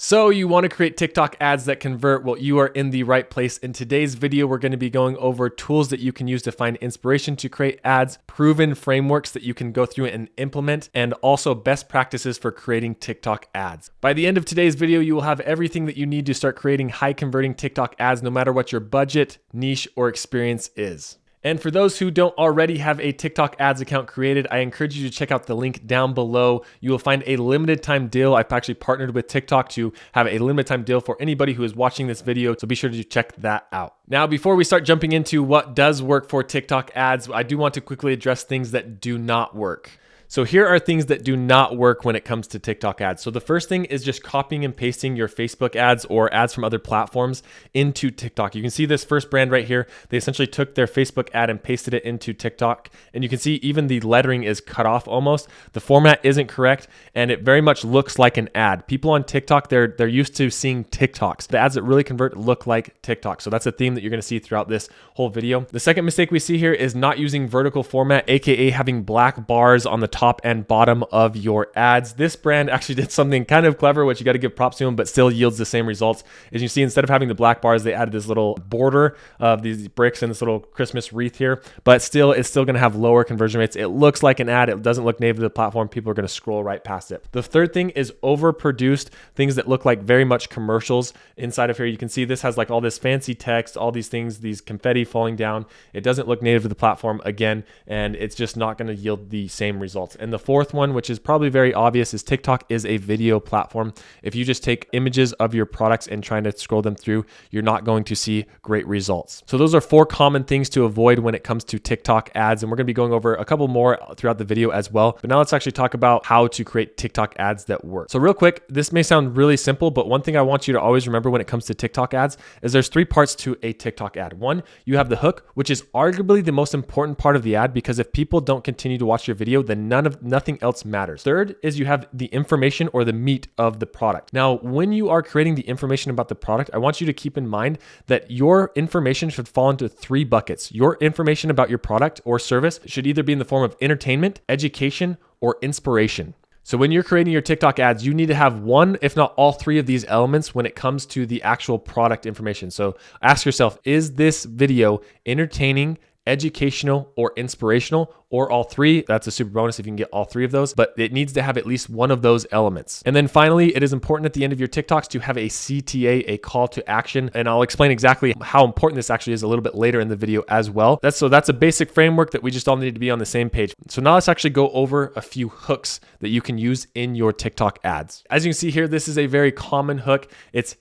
So you want to create TikTok ads that convert? Well, you are in the right place. In today's video, we're going to be going over tools that you can use to find inspiration to create ads, proven frameworks that you can go through and implement, and also best practices for creating TikTok ads. By the end of today's video, you will have everything that you need to start creating high converting TikTok ads, no matter what your budget, niche, or experience is. And for those who don't already have a TikTok ads account created, I encourage you to check out the link down below. You will find a limited time deal. I've actually partnered with TikTok to have a limited time deal for anybody who is watching this video, so be sure to check that out. Now, before we start jumping into what does work for TikTok ads, I do want to quickly address things that do not work. So here are things that do not work when it comes to TikTok ads. So the first thing is just copying and pasting your Facebook ads or ads from other platforms into TikTok. You can see this first brand right here. They essentially took their Facebook ad and pasted it into TikTok. And you can see even the lettering is cut off almost. The format isn't correct, and it very much looks like an ad. People on TikTok, they're used to seeing TikToks. The ads that really convert look like TikTok. So that's a theme that you're gonna see throughout this whole video. The second mistake we see here is not using vertical format, AKA having black bars on the top and bottom of your ads. This brand actually did something kind of clever, which you got to give props to them, but still yields the same results. As you see, instead of having the black bars, they added this little border of these bricks and this little Christmas wreath here, but still, it's still going to have lower conversion rates. It looks like an ad. It doesn't look native to the platform. People are going to scroll right past it. The third thing is overproduced things that look like very much commercials. Inside of here, you can see this has like all this fancy text, all these things, these confetti falling down. It doesn't look native to the platform again, and it's just not going to yield the same results. And the fourth one, which is probably very obvious, is TikTok is a video platform. If you just take images of your products and trying to scroll them through, you're not going to see great results. So those are 4 common things to avoid when it comes to TikTok ads. And we're going to be going over a couple more throughout the video as well. But now let's actually talk about how to create TikTok ads that work. So real quick, this may sound really simple, but one thing I want you to always remember when it comes to TikTok ads is there's 3 parts to a TikTok ad. One, you have the hook, which is arguably the most important part of the ad, because if people don't continue to watch your video, then nothing else matters. Third is you have the information or the meat of the product. Now, when you are creating the information about the product, I want you to keep in mind that your information should fall into 3 buckets. Your information about your product or service should either be in the form of entertainment, education, or inspiration. So when you're creating your TikTok ads, you need to have one, if not all 3 of these elements when it comes to the actual product information. So ask yourself, is this video entertaining, educational, or inspirational, or all 3? That's a super bonus if you can get all 3 of those, but it needs to have at least one of those elements. And then finally, it is important at the end of your TikToks to have a CTA, a call to action. And I'll explain exactly how important this actually is a little bit later in the video as well. That's a basic framework that we just all need to be on the same page. So now let's actually go over a few hooks that you can use in your TikTok ads. As you can see here, this is a very common hook.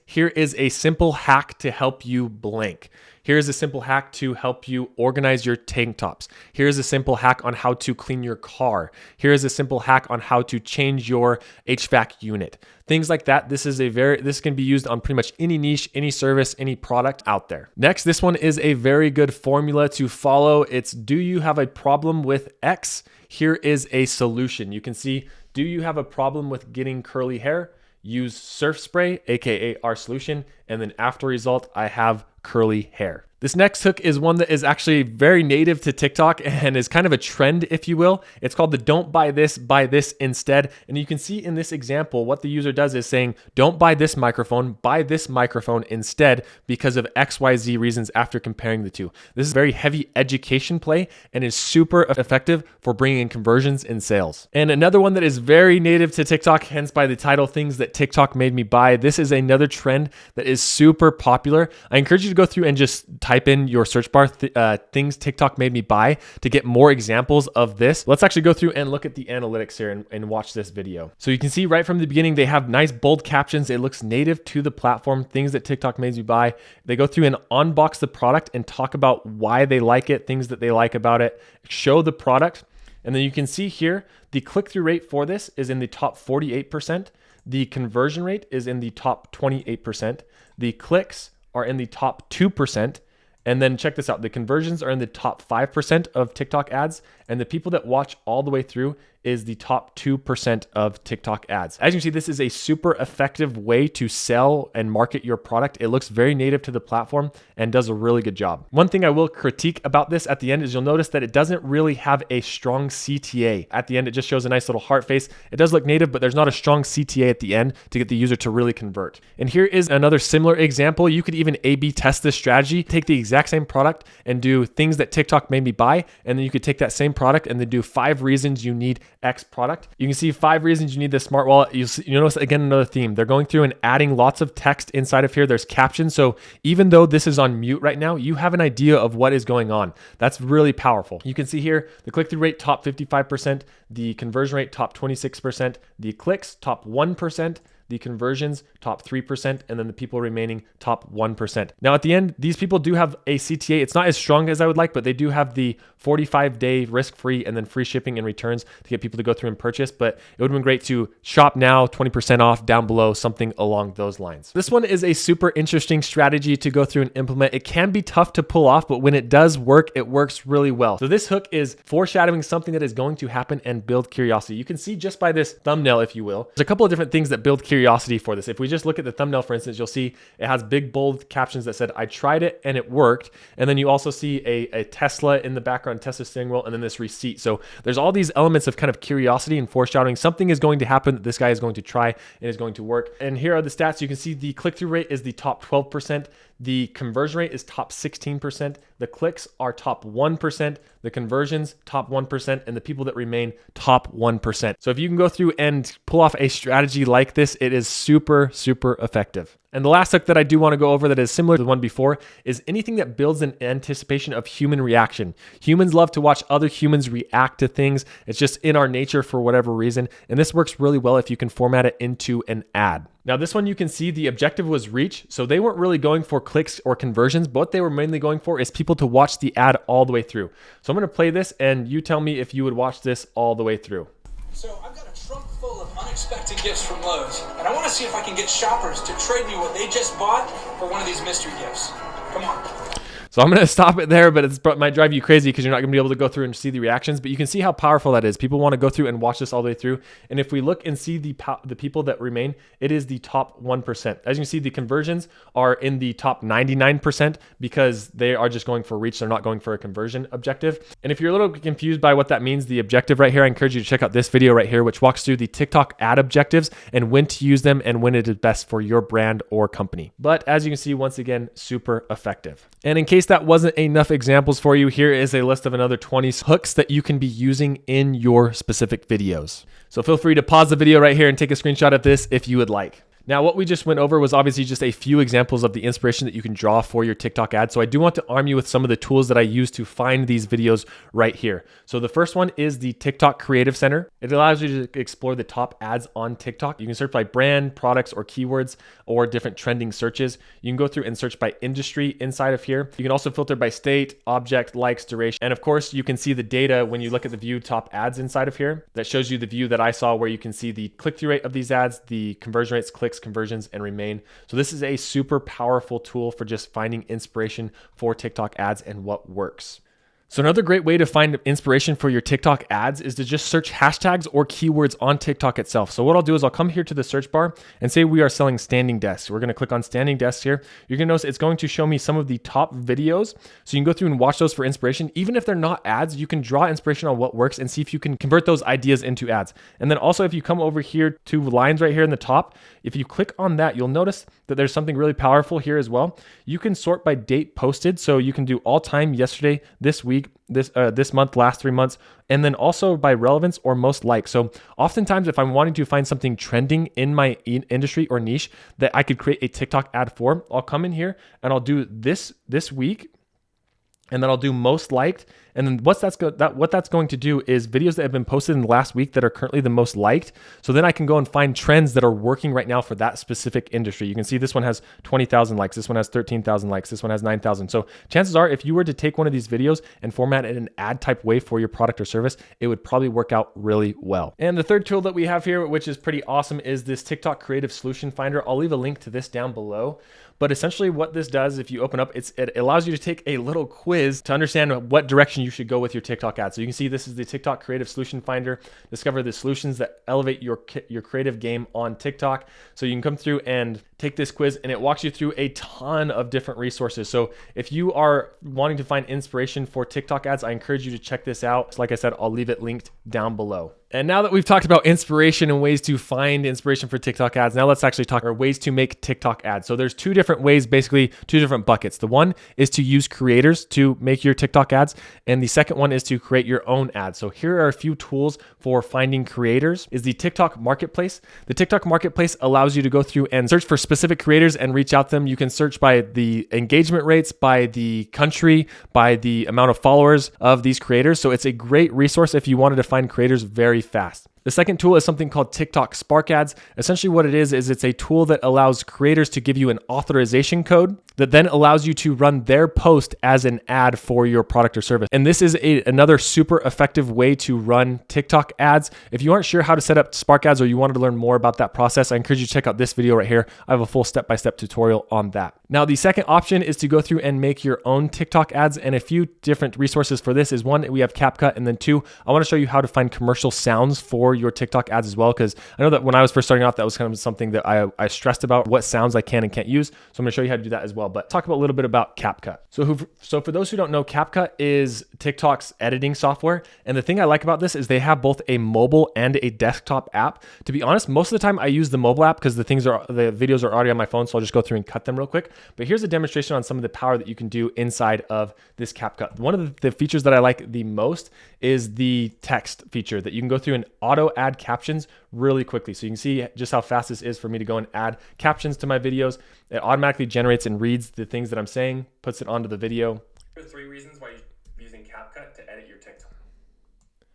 Here is a simple hack to help you blank. Here's a simple hack to help you organize your tank tops. Here's a simple hack on how to clean your car. Here's a simple hack on how to change your HVAC unit. Things like that. This can be used on pretty much any niche, any service, any product out there. Next, this one is a very good formula to follow. It's, do you have a problem with X? Here is a solution. You can see, do you have a problem with getting curly hair? Use surf spray, AKA our solution. And then after result, I have curly hair. This next hook is one that is actually very native to TikTok and is kind of a trend, if you will. It's called the don't buy this, buy this instead. And you can see in this example, what the user does is saying, don't buy this microphone, buy this microphone instead because of XYZ reasons after comparing the 2. This is a very heavy education play and is super effective for bringing in conversions and sales. And another one that is very native to TikTok, hence by the title, things that TikTok made me buy. This is another trend that is super popular. I encourage you to go through and just type in your search bar, things TikTok made me buy, to get more examples of this. Let's actually go through and look at the analytics here and watch this video. So you can see right from the beginning, they have nice bold captions. It looks native to the platform, things that TikTok made me buy. They go through and unbox the product and talk about why they like it, things that they like about it, show the product. And then you can see here, the click-through rate for this is in the top 48%. The conversion rate is in the top 28%. The clicks are in the top 2%. And then check this out. The conversions are in the top 5% of TikTok ads. And the people that watch all the way through is the top 2% of TikTok ads. As you can see, this is a super effective way to sell and market your product. It looks very native to the platform and does a really good job. One thing I will critique about this at the end is you'll notice that it doesn't really have a strong CTA. At the end, it just shows a nice little heart face. It does look native, but there's not a strong CTA at the end to get the user to really convert. And here is another similar example. You could even A/B test this strategy, take the exact same product and do things that TikTok made me buy, and then you could take that same product and then do 5 reasons you need X product. You can see 5 reasons you need this smart wallet. You notice again another theme. They're going through and adding lots of text inside of here. There's captions. So even though this is on mute right now, you have an idea of what is going on. That's really powerful. You can see here the click-through rate top 55%, the conversion rate top 26%, the clicks top 1%, the conversions top 3%, and then the people remaining top 1%. Now at the end, these people do have a CTA. It's not as strong as I would like, but they do have the 45-day risk-free and then free shipping and returns to get people to go through and purchase. But it would have been great to shop now, 20% off down below, something along those lines. This one is a super interesting strategy to go through and implement. It can be tough to pull off, but when it does work, it works really well. So this hook is foreshadowing something that is going to happen and build curiosity. You can see just by this thumbnail, if you will, there's a couple of different things that build curiosity for this. If we just look at the thumbnail, for instance, you'll see it has big bold captions that said, I tried it and it worked. And then you also see a Tesla in the background, Tesla steering wheel, and then this receipt. So there's all these elements of kind of curiosity and foreshadowing. Something is going to happen that this guy is going to try and is going to work. And here are the stats. You can see the click-through rate is the top 12%. The conversion rate is top 16%. The clicks are top 1%. The conversions top 1%, and the people that remain top 1%. So if you can go through and pull off a strategy like this, it is super, super effective. And the last hook that I do want to go over that is similar to the one before is anything that builds an anticipation of human reaction. Humans love to watch other humans react to things. It's just in our nature for whatever reason. And this works really well if you can format it into an ad. Now this one you can see the objective was reach. So they weren't really going for clicks or conversions, but what they were mainly going for is people to watch the ad all the way through. So I'm going to play this and you tell me if you would watch this all the way through. So I've got a trunk full of unexpected gifts from Lowe's, and I want to see if I can get shoppers to trade me what they just bought for one of these mystery gifts. Come on. So I'm going to stop it there, but it might drive you crazy because you're not going to be able to go through and see the reactions, but you can see how powerful that is. People want to go through and watch this all the way through. And if we look and see the people that remain, it is the top 1%. As you can see, the conversions are in the top 99% because they are just going for reach. They're not going for a conversion objective. And if you're a little confused by what that means, the objective right here, I encourage you to check out this video right here, which walks through the TikTok ad objectives and when to use them and when it is best for your brand or company. But as you can see, once again, super effective. And in case that wasn't enough examples for you, here is a list of another 20 hooks that you can be using in your specific videos. So feel free to pause the video right here and take a screenshot of this if you would like. Now, what we just went over was obviously just a few examples of the inspiration that you can draw for your TikTok ad. So I do want to arm you with some of the tools that I use to find these videos right here. So the first one is the TikTok Creative Center. It allows you to explore the top ads on TikTok. You can search by brand, products, or keywords, or different trending searches. You can go through and search by industry inside of here. You can also filter by state, object, likes, duration. And of course, you can see the data when you look at the view top ads inside of here. That shows you the view that I saw where you can see the click-through rate of these ads, the conversion rates, clicks, conversions, and remain. So this is a super powerful tool for just finding inspiration for TikTok ads and what works. So another great way to find inspiration for your TikTok ads is to just search hashtags or keywords on TikTok itself. So what I'll do is I'll come here to the search bar and say we are selling standing desks. We're going to click on standing desks here. You're going to notice it's going to show me some of the top videos. So you can go through and watch those for inspiration. Even if they're not ads, you can draw inspiration on what works and see if you can convert those ideas into ads. And then also if you come over here to lines right here in the top, if you click on that, you'll notice that there's something really powerful here as well. You can sort by date posted. So you can do all time, yesterday, this week, this month, last 3 months, and then also by relevance or most liked. So oftentimes if I'm wanting to find something trending in my industry or niche that I could create a TikTok ad for, I'll come in here and I'll do this week, and then I'll do most liked. And then what that's going to do is videos that have been posted in the last week that are currently the most liked. So then I can go and find trends that are working right now for that specific industry. You can see this one has 20,000 likes. This one has 13,000 likes. This one has 9,000. So chances are if you were to take one of these videos and format it in an ad type way for your product or service, it would probably work out really well. And the third tool that we have here, which is pretty awesome, is this TikTok Creative Solution Finder. I'll leave a link to this down below. But essentially what this does, if you open up, it allows you to take a little quiz quiz to understand what direction you should go with your TikTok ads. So you can see this is the TikTok Creative Solution Finder. Discover the solutions that elevate your creative game on TikTok. So you can come through and take this quiz, and it walks you through a ton of different resources. So if you are wanting to find inspiration for TikTok ads, I encourage you to check this out. So like I said, I'll leave it linked down below. And now that we've talked about inspiration and ways to find inspiration for TikTok ads, now let's actually talk about ways to make TikTok ads. So there's two different ways, basically two different buckets. The one is to use creators to make your TikTok ads, and the second one is to create your own ads. So here are a few tools for finding creators. Is the TikTok Marketplace. The TikTok Marketplace allows you to go through and search for specific creators and reach out to them. You can search by the engagement rates, by the country, by the amount of followers of these creators. So it's a great resource if you wanted to find creators very fast. The second tool is something called TikTok Spark Ads. Essentially what it is it's a tool that allows creators to give you an authorization code that then allows you to run their post as an ad for your product or service. And this is another super effective way to run TikTok ads. If you aren't sure how to set up Spark Ads or you wanted to learn more about that process, I encourage you to check out this video right here. I have a full step-by-step tutorial on that. Now, the second option is to go through and make your own TikTok ads, and a few different resources for this is one, we have CapCut, and then two, I want to show you how to find commercial sounds for your TikTok ads as well, because I know that when I was first starting off, that was kind of something that I stressed about, what sounds I can and can't use. So I'm going to show you how to do that as well, but talk about a little bit about CapCut. So for those who don't know, CapCut is TikTok's editing software, and the thing I like about this is they have both a mobile and a desktop app. To be honest, most of the time I use the mobile app because the videos are already on my phone, so I'll just go through and cut them real quick. But here's a demonstration on some of the power that you can do inside of this CapCut. One of the features that I like the most is the text feature that you can go through and auto add captions really quickly. So you can see just how fast this is for me to go and add captions to my videos. It automatically generates and reads the things that I'm saying, puts it onto the video. Here are 3 reasons why you're using CapCut to edit your TikTok.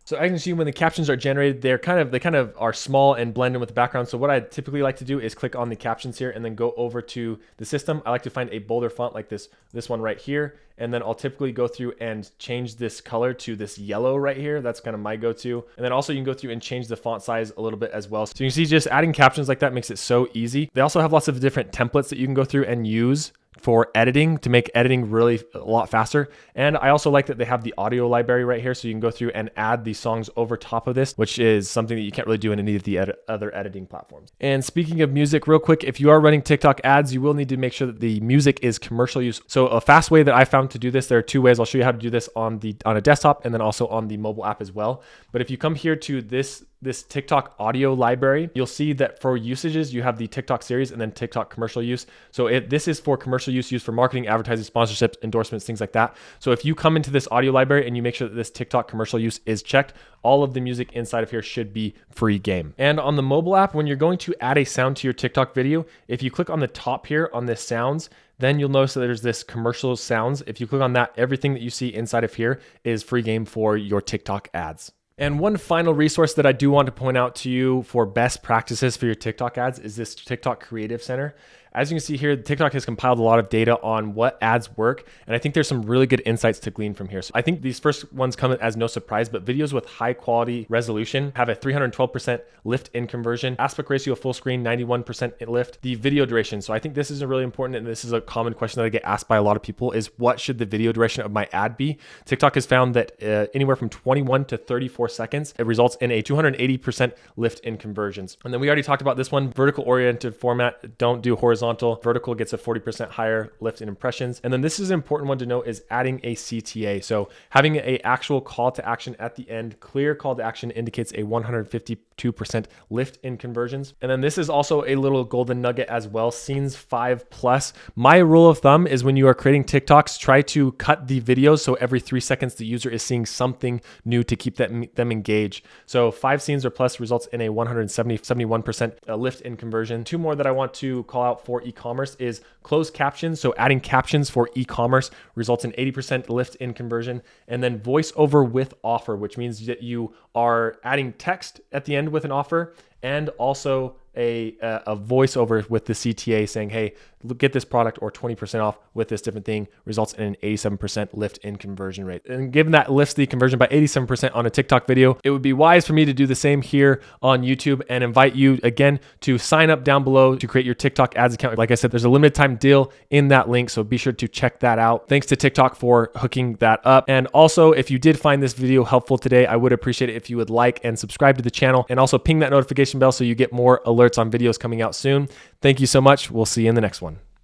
So as you can see, when the captions are generated, they kind of are small and blend in with the background. So what I typically like to do is click on the captions here and then go over to the system. I like to find a bolder font like this one right here. And then I'll typically go through and change this color to this yellow right here. That's kind of my go-to. And then also you can go through and change the font size a little bit as well. So you can see just adding captions like that makes it so easy. They also have lots of different templates that you can go through and use for editing to make editing really a lot faster. And I also like that they have the audio library right here, so you can go through and add the songs over top of this, which is something that you can't really do in any of the other editing platforms. And speaking of music, real quick, if you are running TikTok ads, you will need to make sure that the music is commercial use. So a fast way that I found to do this, there are 2 ways. I'll show you how to do this on a desktop and then also on the mobile app as well. But if you come here to this TikTok audio library, you'll see that for usages, you have the TikTok series and then TikTok commercial use. So this is for commercial use used for marketing, advertising, sponsorships, endorsements, things like that. So if you come into this audio library and you make sure that this TikTok commercial use is checked, all of the music inside of here should be free game. And on the mobile app, when you're going to add a sound to your TikTok video, if you click on the top here on this sounds, then you'll notice that there's this commercial sounds. If you click on that, everything that you see inside of here is free game for your TikTok ads. And one final resource that I do want to point out to you for best practices for your TikTok ads is this TikTok Creative Center. As you can see here, TikTok has compiled a lot of data on what ads work, and I think there's some really good insights to glean from here. So I think these first ones come as no surprise, but videos with high quality resolution have a 312% lift in conversion, aspect ratio of full screen, 91% lift, the video duration. So I think this is really important, and this is a common question that I get asked by a lot of people is what should the video duration of my ad be? TikTok has found that anywhere from 21 to 34 seconds, it results in a 280% lift in conversions. And then we already talked about this one, vertical oriented format, don't do horizontal. Vertical gets a 40% higher lift in impressions. And then this is an important one to note is adding a CTA. So having an actual call to action at the end, clear call to action indicates a 152% lift in conversions. And then this is also a little golden nugget as well, scenes 5+. My rule of thumb is when you are creating TikToks, try to cut the videos so every 3 seconds the user is seeing something new to keep them engaged. So 5 scenes or plus results in a 71% lift in conversion. 2 more that I want to call out for e-commerce is closed captions. So adding captions for e-commerce results in 80% lift in conversion. And then voice over with offer, which means that you are adding text at the end with an offer and also a voiceover with the CTA saying, hey, look, get this product or 20% off with this different thing, results in an 87% lift in conversion rate. And given that lifts the conversion by 87% on a TikTok video, it would be wise for me to do the same here on YouTube and invite you again to sign up down below to create your TikTok ads account. Like I said, there's a limited time deal in that link, so be sure to check that out. Thanks to TikTok for hooking that up. And also, if you did find this video helpful today, I would appreciate it if you would like and subscribe to the channel, and also ping that notification bell so you get more alerts on videos coming out soon. Thank you so much. We'll see you in the next one.